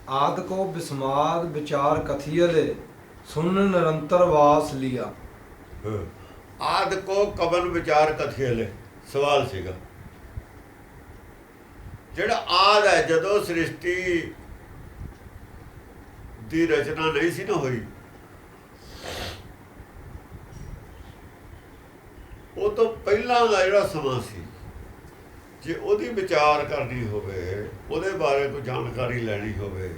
आद को विस्माद विचार कथियले सुन निरंतर वास लिया। आद को कवन विचार कथियले सवाल सीगा। ਜਿਹੜਾ ਆਦ ਹੈ ਜਦੋਂ ਸ੍ਰਿਸ਼ਟੀ ਦੀ ਰਚਨਾ ਨਹੀਂ ਸੀ ਨਾ ਹੋਈ, ਉਹ ਤੋਂ ਪਹਿਲਾਂ ਦਾ ਜਿਹੜਾ ਸਮਾਂ ਸੀ, ਜੇ ਉਹਦੀ ਵਿਚਾਰ ਕਰਨੀ ਹੋਵੇ, ਉਹਦੇ ਬਾਰੇ ਕੋਈ ਜਾਣਕਾਰੀ ਲੈਣੀ ਹੋਵੇ,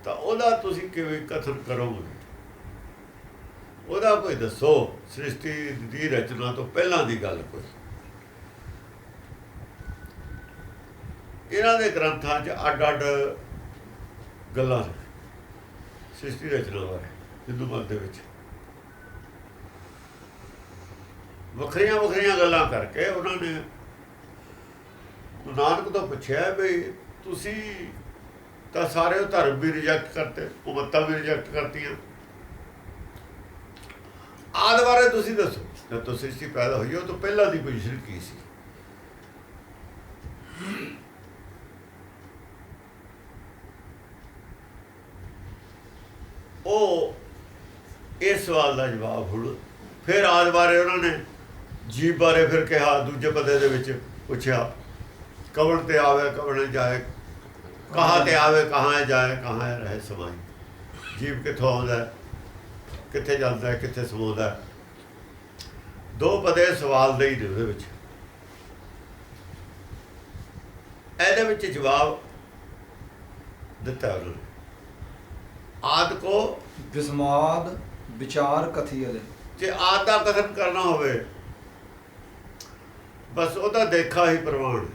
ਤਾਂ ਉਹਦਾ ਤੁਸੀਂ ਕਿਵੇਂ ਕਥਨ ਕਰੋਗੇ? ਉਹਦਾ ਕੋਈ ਦੱਸੋ, ਸ੍ਰਿਸ਼ਟੀ ਦੀ ਰਚਨਾ ਤੋਂ ਪਹਿਲਾਂ ਦੀ ਗੱਲ ਕੋਈ। ਇਹਨਾਂ ਦੇ ਗ੍ਰੰਥਾਂ 'ਚ ਅੱਡ ਅੱਡ ਗੱਲਾਂ ਸ੍ਰਿਸ਼ਟੀ ਰਚਨਾ ਬਾਰੇ ਹਿੰਦੂ ਮਤ ਦੇ ਵਿੱਚ ਵੱਖਰੀਆਂ ਵੱਖਰੀਆਂ ਗੱਲਾਂ ਕਰਕੇ ਉਹਨਾਂ ਨੇ ਨਾਨਕ ਤੋਂ ਪੁੱਛਿਆ ਵੀ ਤੁਸੀਂ ਤਾਂ ਸਾਰੇ ਧਰਮ ਵੀ ਰਿਜੈਕਟ ਕਰਤੇ, ਉਮਤਾਂ ਵੀ ਰਿਜੈਕਟ ਕਰਤੀਆਂ, ਆਦਿ ਬਾਰੇ ਤੁਸੀਂ ਦੱਸੋ। ਜਦ ਤੋਂ ਸ੍ਰਿਸ਼ਟੀ ਪੈਦਾ ਹੋਈ ਉਹ ਤੋਂ ਪਹਿਲਾਂ ਦੀ ਪੋਜੀਸ਼ਨ ਕੀ ਸੀ? ਉਹ ਇਸ ਸਵਾਲ ਦਾ ਜਵਾਬ ਹੁਣ ਫਿਰ ਆਦਿ ਬਾਰੇ ਉਹਨਾਂ ਨੇ ਜੀਵ ਬਾਰੇ ਫਿਰ ਕਿਹਾ, ਦੂਜੇ ਪਦੇ ਦੇ ਵਿੱਚ ਪੁੱਛਿਆ ਕਵਣ ਤੇ ਆਵੇ ਕਵਣ ਜਾਏ, ਕਹਾਂ ਤੇ ਆਵੇ ਕਹਾਂ ਜਾਏ, ਕਹਾਂ ਰਹੇ ਸਮਾਈ। ਜੀਵ ਕਿੱਥੋਂ ਆਉਂਦਾ, ਕਿੱਥੇ ਜਾਂਦਾ, ਕਿੱਥੇ ਸਮਾਉਂਦਾ? ਦੋ ਪਦੇ ਸਵਾਲ ਦੇ ਹੀ ਨੇ ਉਹਦੇ ਵਿੱਚ। ਇਹਦੇ ਵਿੱਚ ਜਵਾਬ ਦਿੱਤਾ ਉਹਨਾਂ ਨੇ। ਆਦ को विस्माद विचार कथियले। ਜੇ ਆਦ ਦਾ ਕਥਨ ਕਰਨਾ ਹੋਵੇ, ਬਸ ਉਹਦਾ ਦੇਖਾ ਹੀ ਪ੍ਰਮਾਣ।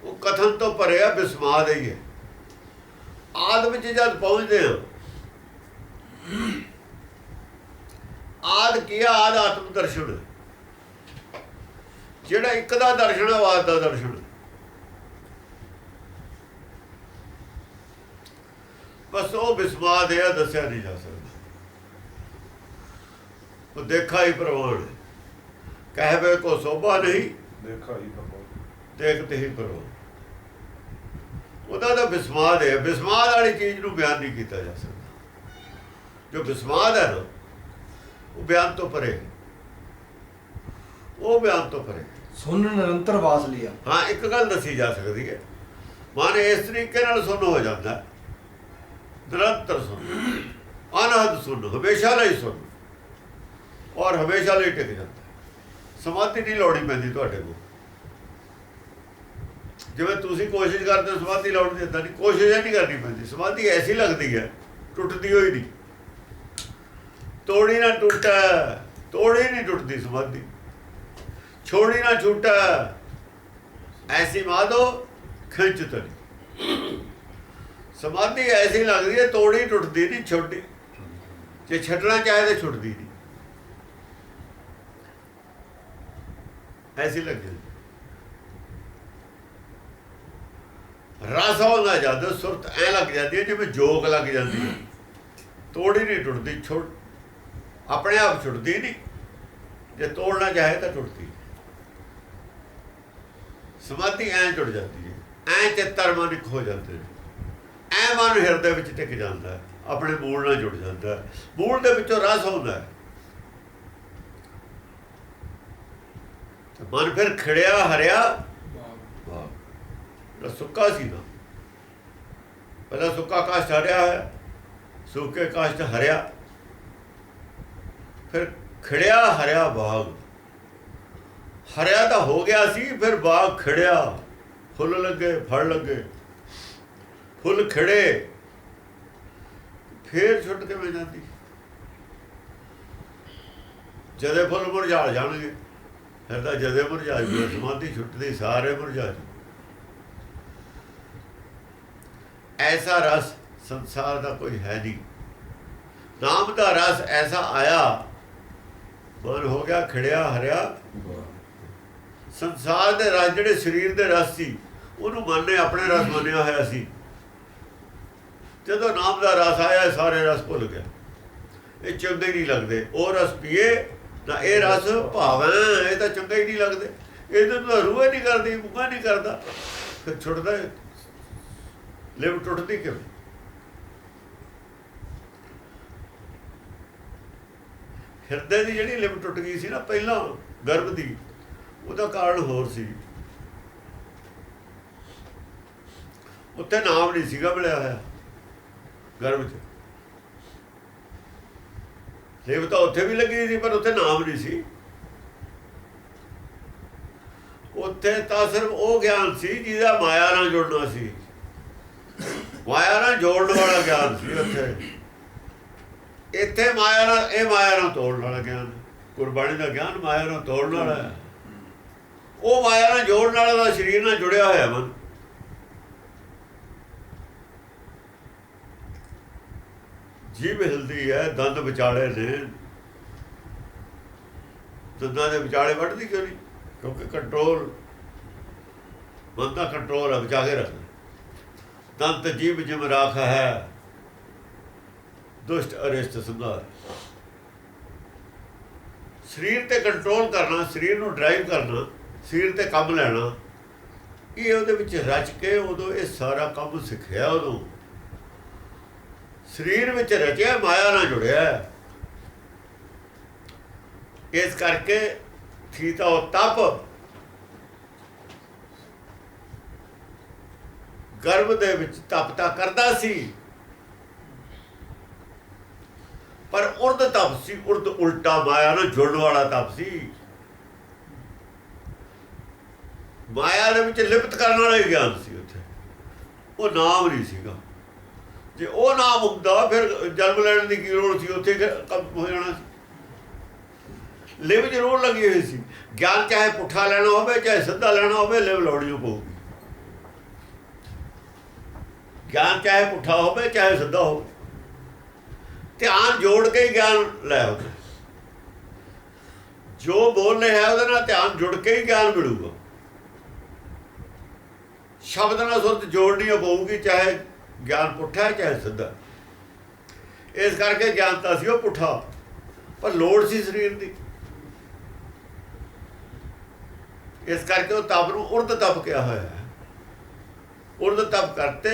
ਉਹ ਕਥਨ ਤੋਂ ਭਰਿਆ ਵਿਸਮਾਦ ਹੀ ਹੈ। ਆਦ ਵਿੱਚ ਜਦ ਪਹੁੰਚਦੇ ਹਾਂ, ਆਦ ਕੀ ਆ? ਆਦ ਆਤਮ ਦਰਸ਼ਨ, ਜਿਹੜਾ ਇੱਕ ਦਾ ਦਰਸ਼ਨ ਹੈ, ਆਦ ਦਾ ਦਰਸ਼ਨ। ਬਸ ਉਹ ਵਿਸਮਾਦ ਹੈ, ਦੱਸਿਆ ਨਹੀਂ ਜਾ ਸਕਦਾ। ਉਹ ਦੇਖਾ ਹੀ ਪ੍ਰਮਾਣ। ਕਹਿਵੇ ਕੋ ਸੋਭਾ ਨਹੀਂ, ਦੇਖਾ ਹੀ ਪ੍ਰਮਾਣ, ਦੇਖਤੇ ਹੀ ਪ੍ਰਮਾਣ। ਉਹਦਾ ਤਾਂ ਵਿਸਮਾਦ ਹੈ। ਵਿਸਮਾਦ ਵਾਲੀ ਚੀਜ਼ ਨੂੰ ਬਿਆਨ ਨਹੀਂ ਕੀਤਾ ਜਾ ਸਕਦਾ। ਜੋ ਵਿਸਮਾਦ ਹੈ ਨਾ, ਉਹ ਬਿਆਨ ਤੋਂ ਪਰੇ, ਉਹ ਬਿਆਨ ਤੋਂ ਪਰੇ। सुन निरंतर वास लिया। ਹਾਂ, ਇੱਕ ਗੱਲ ਦੱਸੀ ਜਾ ਸਕਦੀ ਹੈ, ਮਨ ਇਸ ਤਰੀਕੇ ਨਾਲ ਸੁਣ ਹੋ ਜਾਂਦਾ, ਨਿਰੰਤਰ ਸੁਣ, ਅਨਹਦ ਸੁਣ, ਹਮੇਸ਼ਾ ਲਈ ਸੁਣ, ਔਰ ਹਮੇਸ਼ਾ ਲਈ ਟਿਕ ਜਾਂਦਾ। ਸਮਾਧੀ ਨਹੀਂ ਲੋੜੀ ਪੈਂਦੀ ਤੁਹਾਡੇ ਕੋਲ। ਜਿਵੇਂ ਤੁਸੀਂ ਕੋਸ਼ਿਸ਼ ਕਰਦੇ ਹੋ ਸਮਾਧੀ ਲਾਉਣ ਦੀ, ਇੱਦਾਂ ਨਹੀਂ, ਕੋਸ਼ਿਸ਼ ਨਹੀਂ ਕਰਨੀ ਪੈਂਦੀ। ਸਮਾਧੀ ਐਸੀ ਲੱਗਦੀ ਹੈ, ਟੁੱਟਦੀ ਹੋਈ ਨਹੀਂ। ਤੋੜੀ ਨਾ ਟੁੱਟਾ, ਤੋੜੀ ਨਹੀਂ ਟੁੱਟਦੀ ਸਮਾਧੀ। ਛੋੜੀ ਨਾ ਛੂਟਾ, ਐਸੀ ਮਾਧੋ ਖਿੱਚ ਤੜੀ। ਸਮਾਧੀ ਐਸੀ ਲੱਗਦੀ ਹੈ, ਤੋੜੀ ਟੁੱਟਦੀ ਨਹੀਂ, ਛੋਟੀ। ਜੇ ਛੱਡਣਾ ਚਾਹੇ ਤਾਂ ਛੁੱਟਦੀ ਨਹੀਂ, ਐਸੀ ਲੱਗਦੀ। ਰਸ ਆਉਂਦਾ ਜਦ ਸੁਰਤ ਐ ਲੱਗ ਜਾਂਦੀ ਹੈ ਜਿਵੇਂ ਜੋਗ ਲੱਗ ਜਾਂਦੀ ਹੈ। ਤੋੜੀ ਨਹੀਂ ਟੁੱਟਦੀ, ਆਪਣੇ ਆਪ ਛੁੱਟਦੀ ਨਹੀਂ। ਜੇ ਤੋੜਨਾ ਚਾਹੇ ਤਾਂ ਟੁੱਟਦੀ। ਸਮਾਧੀ ਐਂ ਟੁੱਟ ਜਾਂਦੀ ਹੈ, ਐਂ ਚਿੱਤਰ ਮਨ ਇੱਕ ਹੋ ਜਾਂਦੇ ਨੇ, ਐ ਮਨ ਹਿਰਦੇ ਵਿੱਚ ਟਿਕ ਜਾਂਦਾ, ਆਪਣੇ ਮੂਲ ਨਾਲ ਜੁੜ ਜਾਂਦਾ। ਮੂਲ ਦੇ ਵਿੱਚੋਂ ਰਸ ਆਉਂਦਾ, ਮਨ ਫਿਰ ਖਿੜਿਆ ਹਰਿਆ। ਵਾਹ, ਸੁੱਕਾ ਸੀ ਨਾ, ਪਹਿਲਾਂ ਸੁੱਕਾ ਕਾਸ਼ਟ ਹਰਿਆ ਹੈ, ਸੁੱਕੇ ਕਾਸ਼ਟ ਹਰਿਆ, ਫਿਰ ਖਿੜਿਆ ਹਰਿਆ ਬਾਗ। ਹਰਿਆ ਤਾਂ ਹੋ ਗਿਆ ਸੀ, ਫਿਰ ਬਾਗ ਖਿੜਿਆ, ਫੁੱਲ ਲੱਗੇ, ਫਲ ਲੱਗੇ, ਫੁੱਲ ਖਿੜੇ, ਫੇਰ ਛੁੱਟ ਕਿਵੇਂ ਜਾਂਦੀ? ਜਦੇ ਫੁੱਲ ਮੁਰਝਾ ਜਾਣਗੇ, ਫਿਰ ਤਾਂ ਜਦੇ ਮੁਰਝਾ ਜੂ। ਸਮਾਧੀ ਛੁੱਟਦੀ ਸਾਰੇ ਮੁਰਝਾ ਜੂ। ਐਸਾ ਰਸ ਸੰਸਾਰ ਦਾ ਕੋਈ ਹੈ ਨਹੀਂ। ਨਾਮ ਦਾ ਰਸ ਐਸਾ ਆਇਆ, ਮਨ ਹੋ ਗਿਆ ਖਿੜਿਆ ਹਰਿਆ। ਸੰਸਾਰ ਦੇ ਰਸ ਜਿਹੜੇ ਸਰੀਰ ਦੇ ਰਸ ਸੀ, ਉਹਨੂੰ ਮਨ ਨੇ ਆਪਣੇ ਰਸ ਮੰਨਿਆ ਹੋਇਆ ਸੀ। ਜਦੋਂ ਨਾਮ ਦਾ ਰਸ ਆਇਆ, ਸਾਰੇ ਰਸ ਭੁੱਲ ਗਿਆ। ਇਹ ਚੰਗੇ ਨਹੀਂ ਲੱਗਦੇ। ਉਹ ਰਸ ਪੀਏ ਨਾ, ਇਹ ਰਸ ਭਾਵੇਂ, ਇਹ ਤਾਂ ਚੰਗੇ ਹੀ ਨਹੀਂ ਲੱਗਦੇ। ਇਹਦੇ ਤੋਂ ਰੂਹ ਨਹੀਂ ਕਰਦੀ, ਮੁੱਗਾ ਨਹੀਂ ਕਰਦਾ। ਫਿਰ ਛੁੱਟਦਾ ਲਿਵ ਟੁੱਟਦੀ ਕਿਵੇਂ? ਹਿਰਦੇ ਦੀ ਜਿਹੜੀ ਲਿਵ ਟੁੱਟ ਗਈ ਸੀ ਨਾ ਪਹਿਲਾਂ ਗਰਭ ਦੀ, ਉਹਦਾ ਕਾਰਨ ਹੋਰ ਸੀ। ਉੱਥੇ ਨਾਮ ਨਹੀਂ ਸੀਗਾ ਮਿਲਿਆ ਹੋਇਆ ਗਰਭ 'ਚ। ਲਿਵ ਤਾਂ ਉੱਥੇ ਵੀ ਲੱਗੀ ਸੀ ਪਰ ਉੱਥੇ ਨਾਮ ਨਹੀਂ ਸੀ। ਉੱਥੇ ਤਾਂ ਸਿਰਫ ਉਹ ਗਿਆਨ ਸੀ ਜਿਹਦਾ ਮਾਇਆ ਨਾਲ ਜੁੜਨਾ ਸੀ, ਮਾਇਆ ਨਾਲ ਜੋੜਨ ਵਾਲਾ ਗਿਆਨ ਸੀ ਉੱਥੇ। ਇੱਥੇ ਮਾਇਆ ਨਾਲ, ਇਹ ਮਾਇਆ ਨਾਲ ਤੋੜਨ ਵਾਲਾ ਗਿਆਨ। ਗੁਰਬਾਣੀ ਦਾ ਗਿਆਨ ਮਾਇਆ ਨਾਲ ਤੋੜਨ ਵਾਲਾ ਹੈ। ਉਹ ਮਾਇਆ ਨਾਲ ਜੋੜਨ ਵਾਲਾ ਦਾ ਸਰੀਰ ਨਾਲ ਜੁੜਿਆ ਹੋਇਆ ਮਨ। ਜੀਭ ਹਿਲਦੀ ਹੈ, ਦੰਦ ਵਿਚਾਲੇ ਨੇ, ਦੰਦਾਂ ਦੇ ਵਿਚਾਲੇ ਵੱਢਦੀ ਕਿਉਂ ਨਹੀਂ? ਕਿਉਂਕਿ ਕੰਟਰੋਲ, ਮਨ ਦਾ ਕੰਟਰੋਲ ਹੈ, ਬਚਾ ਕੇ ਰੱਖਣਾ। ਦੰਤ ਜੀਭ ਜਿਮ ਰਾਖ ਹੈ, ਦੁਸ਼ਟ ਅਰਿਸ਼ਟ ਸੰਘਾਰ। ਸਰੀਰ ਤੇ ਕੰਟਰੋਲ ਕਰਨਾ, ਸਰੀਰ ਨੂੰ ਡਰਾਈਵ ਕਰਨਾ, ਸਰੀਰ ਤੇ ਕੰਮ ਲੈਣਾ, ਇਹ ਉਹਦੇ ਵਿੱਚ ਰਚ ਕੇ ਉਦੋਂ ਇਹ ਸਾਰਾ ਕੰਮ ਸਿੱਖਿਆ। ਉਦੋਂ ਸਰੀਰ ਵਿੱਚ ਰਚਿਆ, ਮਾਇਆ ਨਾਲ ਜੁੜਿਆ। ਇਸ ਕਰਕੇ ਥੀ ਤਾਂ ਉਹ ਤਪ ਗਰਭ ਦੇ ਵਿੱਚ ਤਪਤਾ ਕਰਦਾ ਸੀ, ਪਰ ਉਰਦ ਤਪ ਸੀ, ਉਰਦ ਉਲਟਾ ਮਾਇਆ ਨਾਲ ਜੁੜਨ ਵਾਲਾ ਤਪ ਸੀ। ਮਾਇਆ ਦੇ ਵਿੱਚ ਲਿਪਤ ਕਰਨ ਵਾਲਾ ਹੀ ਗਿਆਨ ਸੀ ਉੱਥੇ। ਉਹ ਨਾਮ ਨਹੀਂ ਸੀਗਾ। ਜੇ ਉਹ ਨਾਮ ਹੁੰਦਾ ਫਿਰ ਜਨਮ ਲੈਣ ਦੀ ਕੀ ਲੋੜ ਸੀ? ਉੱਥੇ ਕੰਮ ਹੋ ਜਾਣਾ ਸੀ। ਲਿਵ ਜ਼ਰੂਰ ਲੱਗੀ ਹੋਈ ਸੀ। ਗਿਆਨ ਚਾਹੇ ਪੁੱਠਾ ਲੈਣਾ ਹੋਵੇ ਚਾਹੇ ਸਿੱਧਾ ਲੈਣਾ ਹੋਵੇ, ਲਿਵ ਲਾਉਣੀ ਪਊਗੀ। ਗਿਆਨ ਚਾਹੇ ਪੁੱਠਾ ਹੋਵੇ ਚਾਹੇ ਸਿੱਧਾ ਹੋਵੇ, ਧਿਆਨ ਜੋੜ ਕੇ ਹੀ ਗਿਆਨ ਲੈ ਆਉਂਦਾ। ਜੋ ਬੋਲ ਰਿਹਾ ਉਹਦੇ ਨਾਲ ਧਿਆਨ ਜੁੜ ਕੇ ਹੀ ਗਿਆਨ ਮਿਲੂਗਾ। ਸ਼ਬਦ ਨਾਲ ਸੁਰਤ ਜੋੜਨੀ ਪਊਗੀ, ਚਾਹੇ ਗਿਆਨ ਪੁੱਠਾ ਹੈ ਚਾਹੇ ਸਿੱਧਾ। ਇਸ ਕਰਕੇ ਗਿਆਨਤਾ ਸੀ ਉਹ ਪੁੱਠਾ, ਪਰ ਲੋੜ ਸੀ ਸਰੀਰ ਦੀ। ਇਸ ਕਰਕੇ ਉਹ ਤਪ ਨੂੰ ਉਰਦ ਤਪ ਕਿਹਾ ਹੋਇਆ ਹੈ। ਉਰਦ ਤਪ ਕਰਤੇ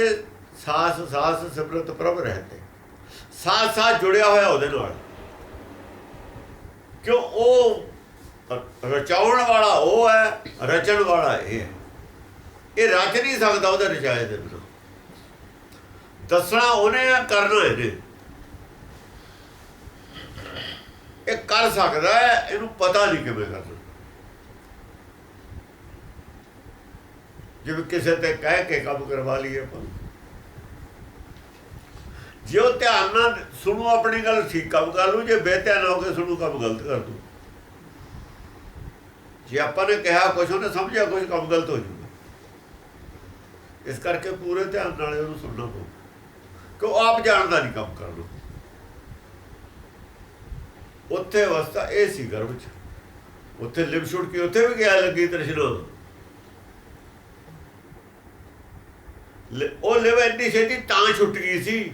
ਸਾਸ ਸਾਸ ਸਿਮਰਤ ਪ੍ਰਭ ਰਹਤੇ। ਸਾਥ ਸਾਥ ਜੁੜਿਆ ਹੋਇਆ ਉਹਦੇ ਨਾਲ, ਕਿਉਂ? ਉਹ ਰਚਾਉਣ ਵਾਲਾ ਉਹ ਹੈ, ਰਚਣ ਵਾਲਾ ਇਹ ਹੈ। ਇਹ ਰਚ ਨਹੀਂ ਸਕਦਾ ਉਹਦੇ ਰਚਾਏ ਦੇ ਬਿਨਾਂ। ਦੱਸਣਾ ਉਹਨੇ, ਕਰਨਾ ਇਹਨੇ। ਇਹ ਕਰ ਸਕਦਾ ਹੈ, ਇਹਨੂੰ ਪਤਾ ਨਹੀਂ ਕਿਵੇਂ ਕਰਨਾ। ਜਿਵੇਂ ਕਿਸੇ ਤੇ ਕਹਿ ਕੇ ਕੰਮ ਕਰਵਾ ਲਈਏ ਆਪਾਂ। ਜੇ ਉਹ ਧਿਆਨ ਨਾਲ ਸੁਣੋ ਆਪਣੀ ਗੱਲ, ਠੀਕ ਕੰਮ ਕਰ ਲੂ। ਜੇ ਬੇਧਿਆਨ ਹੋ ਕੇ ਸੁਣੂ, ਕੰਮ ਗਲਤ ਕਰ ਦੂ। ਜੇ ਆਪਾਂ ਨੇ ਕਿਹਾ ਕੁਛ, ਉਹਨੇ ਸਮਝਿਆ ਕੁਛ, ਕੰਮ ਗਲਤ ਹੋ ਜੂਗਾ। ਇਸ ਕਰਕੇ ਪੂਰੇ ਧਿਆਨ ਨਾਲ ਉਹਨੂੰ ਸੁਣਨਾ ਪਊ, ਕਿ ਉਹ ਆਪ ਜਾਣਦਾ ਨਹੀਂ ਕੰਮ ਕਰ ਲੂ। ਉੱਥੇ ਅਵਸਥਾ ਇਹ ਸੀ ਗਰਭ 'ਚ। ਉੱਥੇ ਲਿਵ ਛੁੱਟ ਕੇ ਉੱਥੇ ਵੀ ਗਿਆ ਲੱਗੀ ਤ੍ਰਿਸ਼ਨਾ। ਉਹ ਲਿਵ ਐਡੀ ਛੇਤੀ ਤਾਂ ਛੁੱਟ ਗਈ ਸੀ,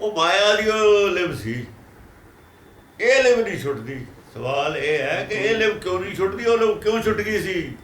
ਉਹ ਮਾਇਆ ਦੀ ਉਹ ਲਿਵ ਸੀ। ਇਹ ਲਿਵ ਨਹੀਂ ਛੁੱਟਦੀ। ਸਵਾਲ ਇਹ ਹੈ ਕਿ ਇਹ ਲਿਵ ਕਿਉਂ ਨਹੀਂ ਛੁੱਟਦੀ? ਉਹ ਲਿਵ ਕਿਉਂ ਛੁੱਟ ਗਈ ਸੀ?